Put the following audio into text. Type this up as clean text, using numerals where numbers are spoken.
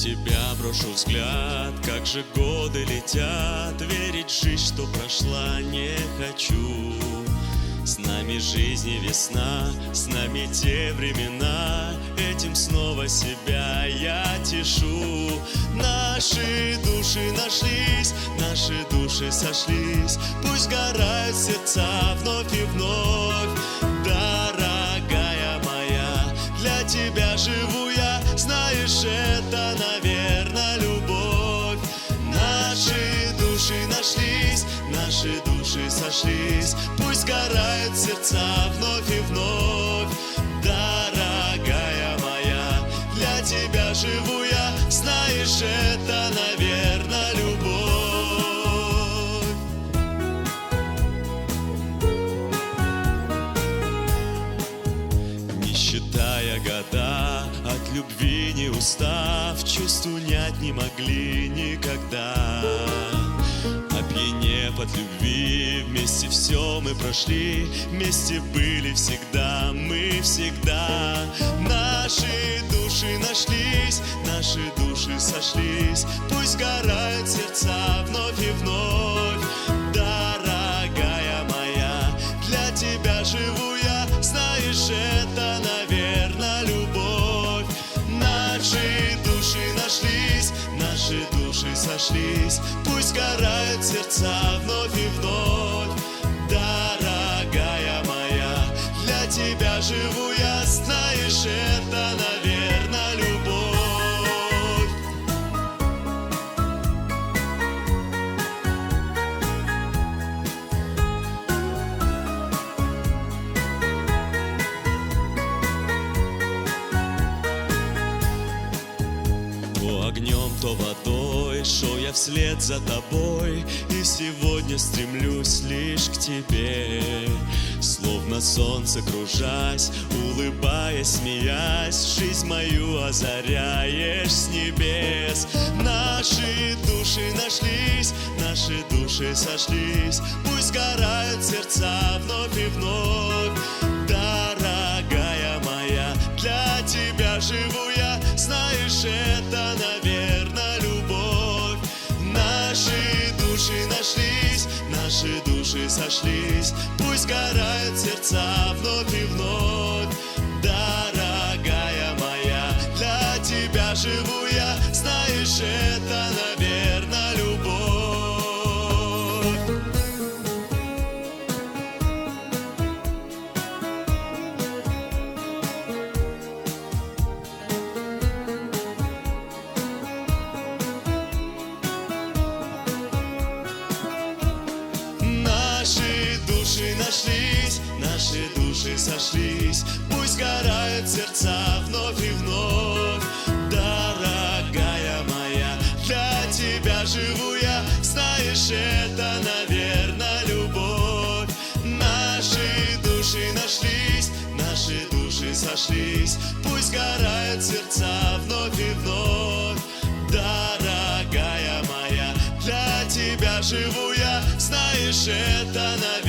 тебя брошу взгляд, как же годы летят. Верить в жизнь, что прошла, не хочу. С нами жизнь и весна, с нами те времена. Этим снова себя я тешу. Наши души нашлись, наши души сошлись. Пусть сгорают сердца вновь и вновь. Дорогая моя, для тебя живу я. Знаешь, это, наверное, любовь. Наши души нашлись, наши души сошлись. Пусть сгорают сердца вновь и вновь. Дорогая моя, для тебя живу я. Знаешь, это, наверное, любовь. Не считая года, от любви не устав, чувств унять не могли никогда. Опьянев от любви, вместе все мы прошли, вместе были всегда, мы всегда. Наши души нашлись, наши души сошлись. Пусть сгорают сердца вновь и вновь. Дорогая моя, для тебя живу я. Знаешь, это, наверное, любовь. Наши души нашлись, наши души сошлись. Пусть сгорают сердца вновь и вновь. Дорогая моя, для тебя живу я. Знаешь, это, наверное, любовь. То огнем, то водой шел я вслед за тобой, и сегодня стремлюсь лишь к тебе. Словно солнце кружась, улыбаясь, смеясь, жизнь мою озаряешь с небес. Наши души нашлись, наши души сошлись. Пусть сгорают сердца вновь и вновь. Дорогая моя, для тебя живу я. Знаешь, это, наверное, любовь. Наши души нашлись, наши души сошлись. Пусть сгорают сердца вновь и вновь. Дорогая моя, для тебя живу я. Знаешь, это, наверное, любовь. Наши души нашлись, наши души сошлись. Пусть сгорают сердца вновь и вновь. Дорогая моя, для тебя живу я. Знаешь, это, наверное, любовь. Наши души нашлись, наши души сошлись. Пусть сгорают сердца вновь и вновь. Дорогая моя, для тебя живу я. Знаешь, это, наверное,